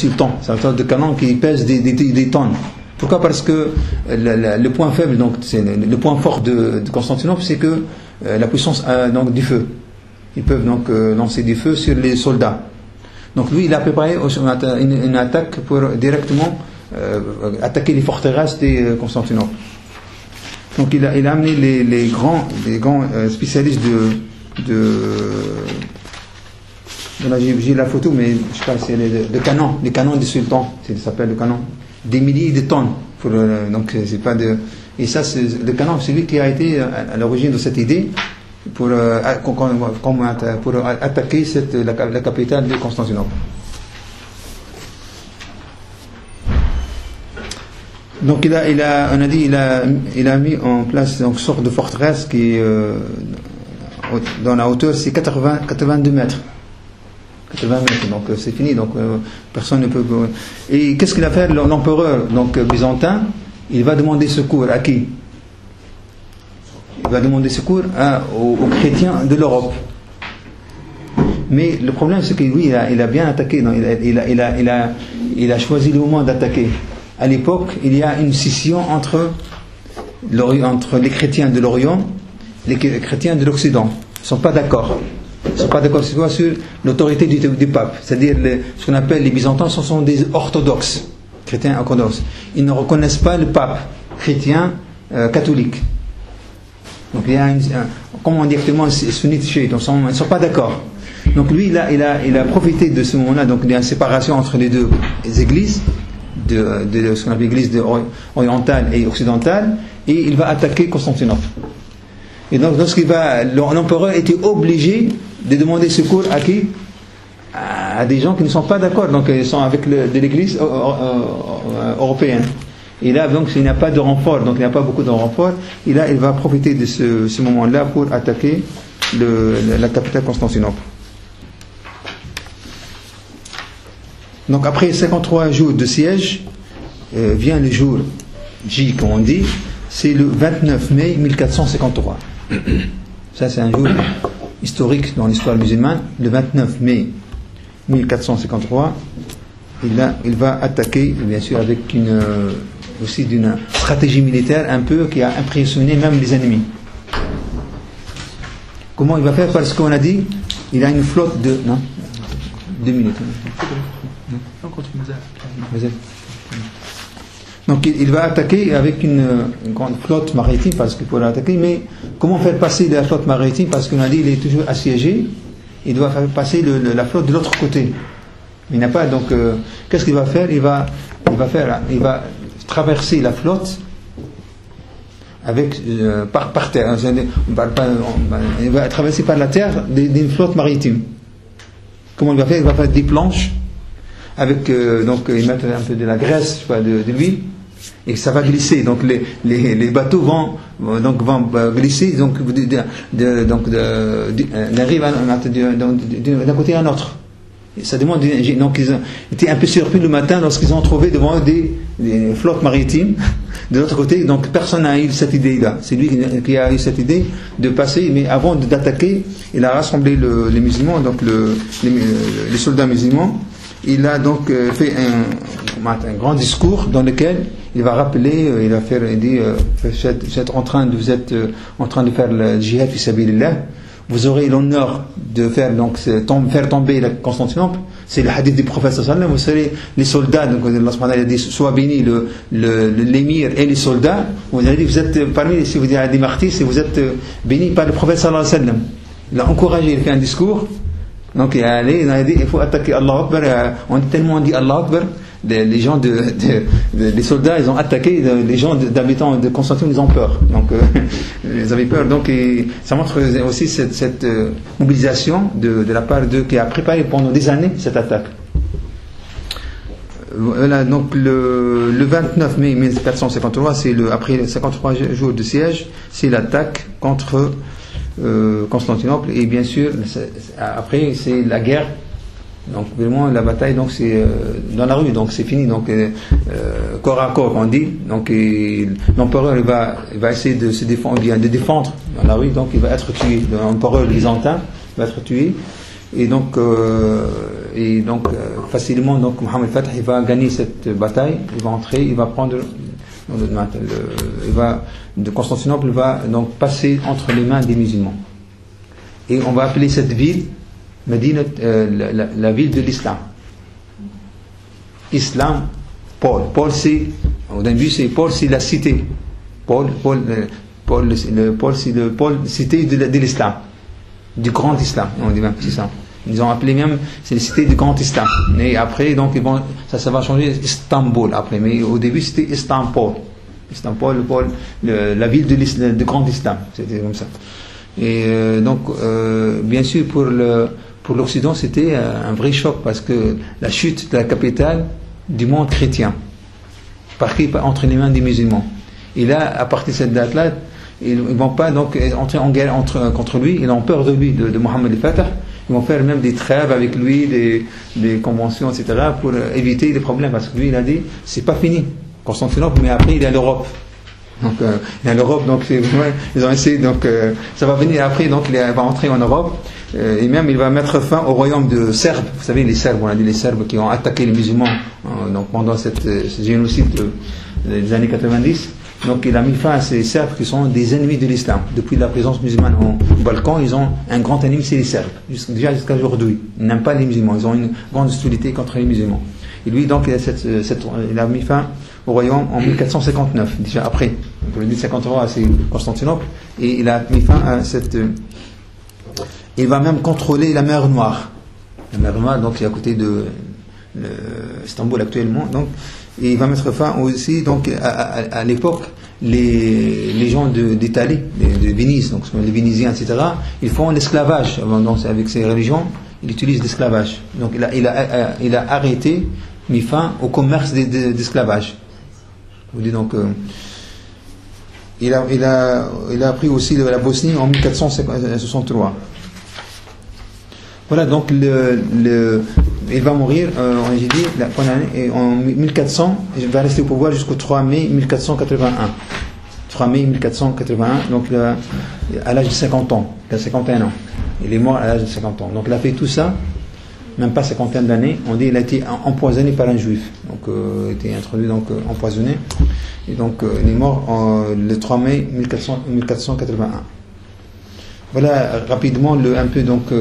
sultan, c'est un sorte de canon qui pèse des tonnes. Pourquoi? Parce que le point faible, donc c'est le point fort de Constantinople, c'est que la puissance donc du feu. Ils peuvent donc lancer du feu sur les soldats. Donc lui, il a préparé une attaque pour directement attaquer les forteresses de Constantinople. Donc il a amené les grands spécialistes là, j'ai la photo, mais je sais pas, c'est les canons du sultan, ça s'appelle le canon, des milliers de tonnes. Donc c'est pas de, et ça, c'est le canon, c'est lui qui a été à l'origine de cette idée pour attaquer la capitale de Constantinople. Donc on a dit, il a mis en place une sorte de forteresse qui dans la hauteur c'est 82 mètres. 80 mètres, donc c'est fini, donc personne ne peut. Et qu'est-ce qu'il a fait l'empereur donc byzantin? Il va demander secours à qui? Il va demander secours aux chrétiens de l'Europe. Mais le problème, c'est que lui, il a bien attaqué. Non, il a choisi le moment d'attaquer. À l'époque, il y a une scission entre les chrétiens de l'Orient et les chrétiens de l'Occident. Ils ne sont pas d'accord. Ils ne sont pas d'accord sur l'autorité du pape. C'est-à-dire ce qu'on appelle les Byzantins, ce sont des orthodoxes, chrétiens orthodoxes. Ils ne reconnaissent pas le pape chrétien catholique. Donc il y a comment on dit actuellement, sunnite chiite, ils ne sont pas d'accord. Donc lui, il a profité de ce moment-là, donc il y a une séparation entre les deux églises, de ce qu'on appelle l'église orientale et occidentale, et il va attaquer Constantinople. Et donc l'empereur était obligé de demander secours à qui? À des gens qui ne sont pas d'accord, donc ils sont avec de l'église européenne. Et là, donc, il n'y a pas de renfort, donc il n'y a pas beaucoup de renfort. Et là, il va profiter de ce moment-là pour attaquer la capitale Constantinople. Donc après 53 jours de siège, vient le jour J, comme on dit, c'est le 29 mai 1453. Ça, c'est un jour historique dans l'histoire musulmane. Le 29 mai 1453, il va attaquer, bien sûr, avec aussi d'une stratégie militaire un peu qui a impressionné même les ennemis. Comment il va faire? Parce qu'on a dit, il a une flotte de... Non, 2 minutes. Donc il va attaquer avec une grande flotte maritime, parce qu'il pourra attaquer, mais comment faire passer la flotte maritime? Parce qu'on a dit, il est toujours assiégé, il doit faire passer la flotte de l'autre côté. Il n'a pas, donc qu'est-ce qu'il va faire? Il va traverser la flotte avec par terre. Il va traverser par la terre d'une flotte maritime. Comment il va faire? Il va faire des planches avec donc il met un peu de la graisse, de l'huile, et ça va glisser. Donc les bateaux vont glisser donc d'un rive d'un côté à un autre. Ça demande, donc ils étaient un peu surpris le matin lorsqu'ils ont trouvé devant eux des flottes maritimes de l'autre côté. Donc personne n'a eu cette idée-là. C'est lui qui a eu cette idée de passer, mais avant d'attaquer, il a rassemblé les musulmans, donc les soldats musulmans. Il a donc fait un grand discours dans lequel il va rappeler, il dit vous êtes en train de faire le djihad fi sabilillah. Vous aurez l'honneur de faire tomber la Constantinople. C'est le hadith du prophète sallallahu alayhi wa sallam. Vous serez les soldats, donc Allah subhanahu wa ta'ala dit, soit béni l'émir et les soldats. Vous avez dit, vous êtes parmi, si vous dites des martyrs, si vous êtes bénis par le prophète sallallahu alayhi wa sallam. Il a encouragé, il fait un discours. Donc il a dit, il faut attaquer Allah Akbar. On a tellement dit Allah Akbar, les gens les soldats, ils ont attaqué, les gens d'habitants de Constantinople, ils ont peur. Donc ils avaient peur. Donc ça montre aussi cette mobilisation de la part d'eux qui a préparé pendant des années cette attaque. Voilà, donc le 29 mai 1453, c'est après 53 jours de siège, c'est l'attaque contre Constantinople, et bien sûr après c'est la guerre, donc vraiment la bataille, donc c'est dans la rue, donc c'est fini, donc corps à corps on dit, donc l'empereur il va essayer de se défendre, bien de défendre dans la rue, donc il va être tué, l'empereur byzantin va être tué, Et donc, facilement, donc Mohammed Fatah, il va gagner cette bataille, il va entrer, il va prendre, de Constantinople va donc passer entre les mains des musulmans. Et on va appeler cette ville Médine, la ville de l'islam. Islam, Paul. Paul, c'est, au début, c'est la cité. Paul, c'est le pôle cité de l'islam, du grand islam. On dit même, c'est ça. Ils ont appelé même, c'est la cité du grand islam. Mais après, donc, ça va changer Istanbul après. Mais au début, c'était Istanbul. Istanbul, la ville du grand islam. C'était comme ça. Et bien sûr, pour l'Occident, c'était un vrai choc parce que la chute de la capitale du monde chrétien, entre les mains des musulmans. Et là, à partir de cette date-là, ils ne vont pas donc entrer en guerre contre lui, ils ont peur de lui, de Mohammed al-Fatah. Ils vont faire même des trêves avec lui, des conventions, etc., pour éviter les problèmes. Parce que lui, il a dit, c'est pas fini, Constantinople, mais après, il est à l'Europe. Donc, il est à l'Europe, donc ils ont essayé, donc ça va venir après, donc il va entrer en Europe, et même il va mettre fin au royaume de Serbes. Vous savez, les Serbes, on a dit les Serbes qui ont attaqué les musulmans donc pendant ce génocide des années 90. Donc il a mis fin à ces Serbes qui sont des ennemis de l'islam. Depuis la présence musulmane au Balkan, ils ont un grand ennemi, c'est les Serbes. Déjà jusqu'à aujourd'hui. Ils n'aiment pas les musulmans. Ils ont une grande hostilité contre les musulmans. Et lui, donc, il a mis fin au royaume en 1459, déjà après. Donc, le 1053, c'est Constantinople. Et il a mis fin à cette... il va même contrôler la mer Noire. La mer Noire, donc, qui est à côté de Istanbul actuellement. Donc, et il va mettre fin aussi, donc, à l'époque, les gens d'Italie, de Venise, donc les Vénisiens, etc., ils font l'esclavage. Donc, avec ces religions, ils utilisent l'esclavage. Donc, il a arrêté, mis fin au commerce d'esclavage. Vous dites donc, il a pris aussi la Bosnie en 1463. Voilà, donc il va mourir, j'ai dit, en 1400, il va rester au pouvoir jusqu'au 3 mai 1481. 3 mai 1481, donc à l'âge de 50 ans, il a 51 ans. Il est mort à l'âge de 50 ans. Donc il a fait tout ça, même pas 50 d'années. On dit qu'il a été empoisonné par un juif. Donc il a été introduit, donc empoisonné. Et donc il est mort le 3 mai 1481. Voilà rapidement, un peu donc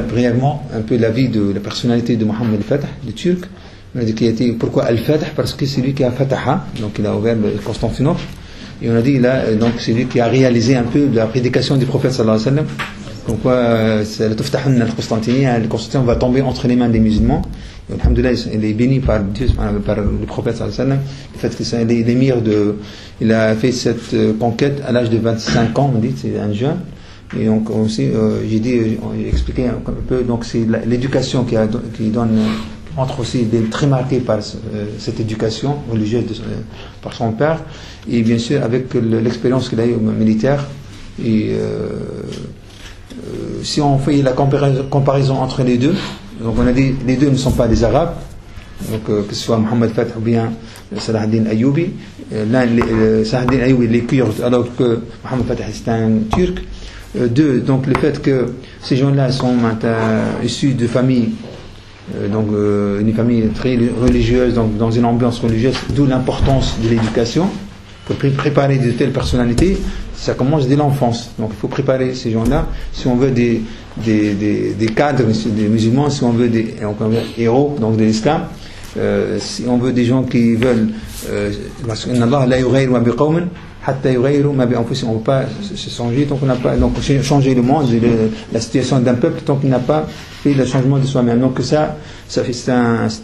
brièvement, un peu la vie de la personnalité de Mohammed al-Fatah, le Turc. On a dit qu'il a été, pourquoi al-Fatah? Parce que c'est lui qui a Fataha, donc il a ouvert Constantinople. Et on a dit donc c'est lui qui a réalisé un peu la prédication du prophète sallallahu alayhi wa sallam. Donc le Constantinople va tomber entre les mains des musulmans. Et alhamdoulilah, il est béni par Dieu, par le prophète sallallahu alayhi wa sallam. Le fait que c'est l'émir il a fait cette conquête à l'âge de 25 ans, on dit, c'est un jeune. Et donc aussi, j'ai expliqué un peu, donc c'est l'éducation qui donne, entre aussi très marquée par cette éducation religieuse par son père, et bien sûr avec l'expérience qu'il a eue militaire. Et si on fait la comparaison entre les deux, donc on a dit les deux ne sont pas des Arabes, donc que ce soit Mohammed Fatah ou bien Salah ad-Din Ayyubi. Salah ad-Din Ayyubi il est kurde, alors que Mohammed Fatah c'est un Turc. Deux, donc le fait que ces gens-là sont issus de familles, donc une famille très religieuse, donc dans une ambiance religieuse, d'où l'importance de l'éducation. Pour préparer de telles personnalités, ça commence dès l'enfance. Donc il faut préparer ces gens-là. Si on veut des cadres, des musulmans, si on veut des héros, donc de l'islam, si on veut des gens qui veulent, on ne peut pas se changer tant qu'on n'a pas changer le monde, la situation d'un peuple tant qu'il n'a pas fait le changement de soi-même. Donc ça c'est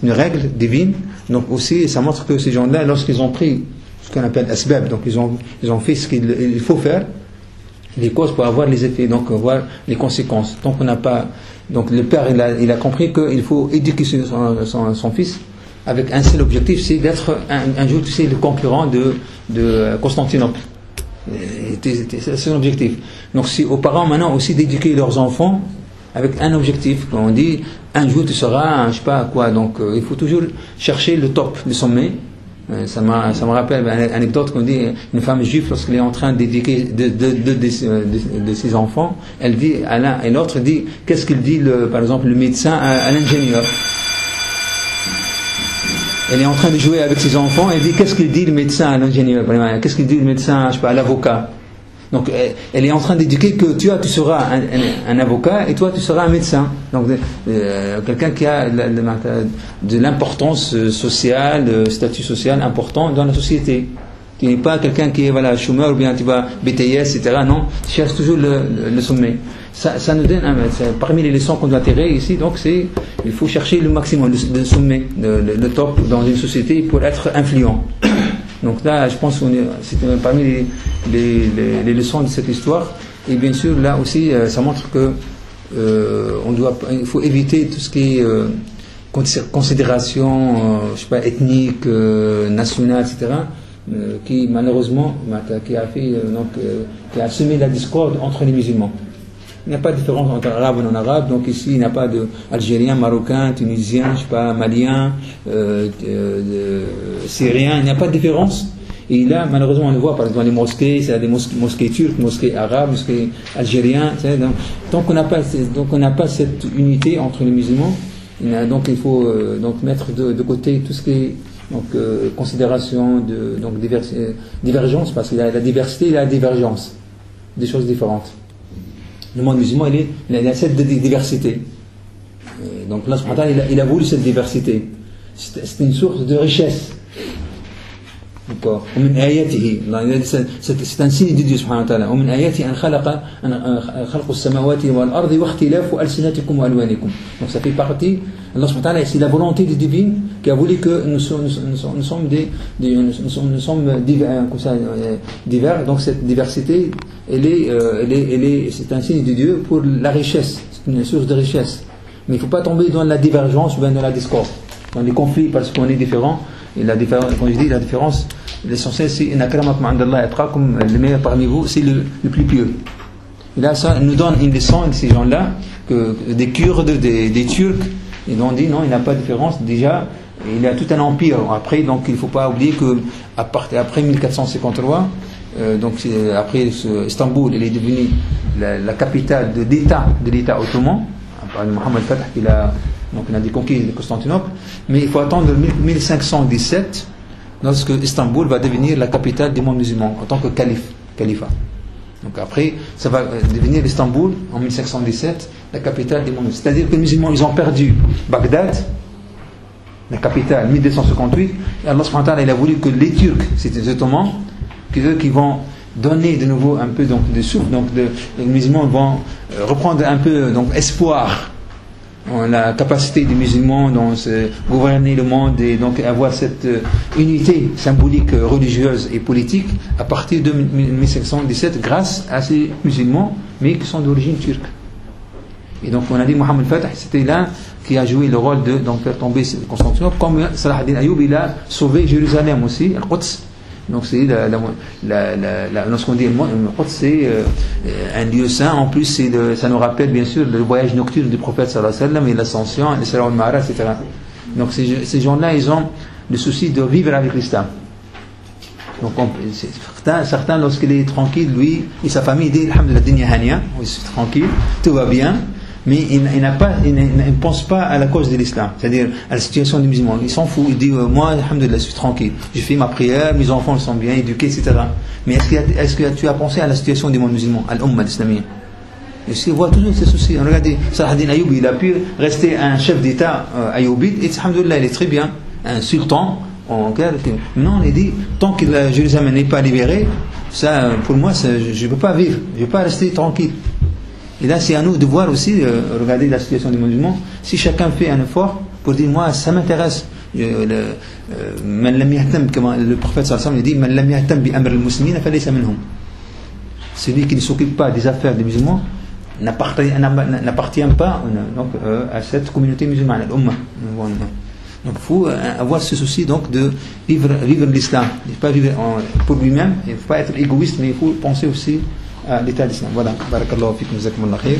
une règle divine. Donc aussi ça montre que ces gens-là, lorsqu'ils ont pris ce qu'on appelle asbab, donc ils ont fait ce qu'il faut faire, les causes pour avoir les effets, donc voir les conséquences. Donc on n'a pas, donc le père il a compris qu'il faut éduquer son fils avec un seul objectif, c'est d'être un jour, tu sais, le concurrent de Constantinople. C'est son objectif. Donc c'est aux parents maintenant aussi d'éduquer leurs enfants avec un objectif. Quand on dit un jour tu seras je sais pas quoi, donc il faut toujours chercher le top, le sommet. Ça me rappelle une anecdote qu'on dit, une femme juive, lorsqu'elle est en train d'éduquer de ses enfants, elle dit à l'un et l'autre, dit, qu'est-ce qu'il dit, par exemple, le médecin à l'ingénieur. Elle est en train de jouer avec ses enfants, elle dit, qu'est-ce qu'il dit le médecin à l'ingénieur, qu'est-ce qu'il dit le médecin, je sais pas, à l'avocat. Donc elle est en train d'éduquer que tu seras un avocat et toi tu seras un médecin. Donc quelqu'un qui a de l'importance sociale, statut social important dans la société. Tu n'es pas quelqu'un qui est chômeur ou bien tu vas BTS, etc. Non, tu cherches toujours le sommet. Ça nous donne, parmi les leçons qu'on doit tirer ici, donc il faut chercher le maximum, le sommet, le top dans une société pour être influent. Donc là, je pense que c'est parmi les leçons de cette histoire. Et bien sûr, là aussi, ça montre que il faut éviter tout ce qui est considération, je sais pas, ethnique, nationale, etc. Qui malheureusement, qui a semé la discorde entre les musulmans. Il n'y a pas de différence entre arabe et non-arabe, donc ici il n'y a pas d'Algérien, Marocain, Tunisien, je sais pas, Malien, Syrien, il n'y a pas de différence. Et là, malheureusement, on le voit, par exemple, dans les mosquées, c'est des mosquées turques, mosquées arabes, mosquées algériennes. Donc on n'a pas cette unité entre les musulmans. Donc il faut mettre de côté tout ce qui est considération divergence, parce qu'il y a la diversité et la divergence, des choses différentes. Le monde musulman, il a cette diversité. Donc là, il a voulu cette diversité. C'est une source de richesse. D'accord. C'est un signe de Dieu subhanahu wa ta'ala. ومن آياته أن خلق السماوات والأرض واختلاف ألسنتكم وألوانكم. Donc ça fait partie. Allah subhanahu wa ta'ala, c'est la volonté divine qui a voulu que nous sommes divers. Donc cette diversité, c'est un signe de Dieu pour la richesse. C'est une source de richesse. Mais il ne faut pas tomber dans la divergence ou bien dans la discorde, dans les conflits parce qu'on est différent. Et la différence, quand je dis la différence, l'essentiel c'est le meilleur parmi vous, c'est le plus pieux. Et là, ça nous donne une leçon de ces gens-là, que des Kurdes, des Turcs, ils ont dit non, il n'y a pas de différence. Déjà, il y a tout un empire. Après, donc il ne faut pas oublier que après 1453, après Istanbul, elle est devenue la capitale de l'État ottoman. Mohammed Fatah, donc il a conquis de Constantinople, mais il faut attendre 1517 lorsque Istanbul va devenir la capitale du monde musulman en tant que califat. Donc après, ça va devenir Istanbul en 1517 la capitale du monde musulman. C'est-à-dire que les musulmans, ils ont perdu Bagdad, la capitale, 1258, et Allah subhanahu wa ta'ala, il a voulu que les Turcs, c'était les Ottomans, qui vont donner de nouveau un peu de souffle, donc les musulmans vont reprendre un peu espoir en la capacité des musulmans de gouverner le monde et donc avoir cette unité symbolique, religieuse et politique à partir de 1517 grâce à ces musulmans mais qui sont d'origine turque. Et donc on a dit Mohammed Fatah, c'était là qui a joué le rôle de faire tomber Constantinople, comme Salah ad-Din Ayoub, il a sauvé Jérusalem aussi, Al-Quds. Donc c'est lorsqu'on dit Al-Quds, c'est un lieu saint. En plus, ça nous rappelle bien sûr le voyage nocturne du prophète sallallahu alayhi wa sallam et l'ascension, l'Isra wal Mi'raj, etc. Donc ces gens-là, ils ont le souci de vivre avec l'islam. Donc certains, lorsqu'il est tranquille, lui et sa famille, ils disent alhamdulillah, dunya haniya, c'est tranquille, tout va bien. Mais il ne pense pas à la cause de l'islam, c'est-à-dire à la situation des musulmans. Il s'en fout, il dit moi, alhamdulillah, je suis tranquille, j'ai fait ma prière, mes enfants sont bien éduqués, etc. Mais est-ce que tu as pensé à la situation des mondes musulmans, à l'Ummah islamien? Et il voit toujours ces soucis. Regardez, Salah ad-Din Ayoub, il a pu rester un chef d'État ayoubite, et alhamdulillah, il est très bien, un sultan. Non, on est dit, tant que Jérusalem n'est pas libérée, ça, pour moi, je ne peux pas vivre, je ne peux pas rester tranquille. Et là, c'est à nous de voir aussi, regarder la situation des musulmans. Si chacun fait un effort pour dire, moi, ça m'intéresse. Le prophète sallallahu alayhi wa sallam dit, Man lam yahtam bi amr al-muslimina falaysa minhum. Celui qui ne s'occupe pas des affaires des musulmans n'appartient pas à cette communauté musulmane, à l'Ummah. Donc il faut avoir ce souci donc de vivre l'islam. Il ne faut pas vivre pour lui-même, il ne faut pas être égoïste, mais il faut penser aussi à l'état d'islam. Voilà. Barakallahu fikum, jazakumullah khair.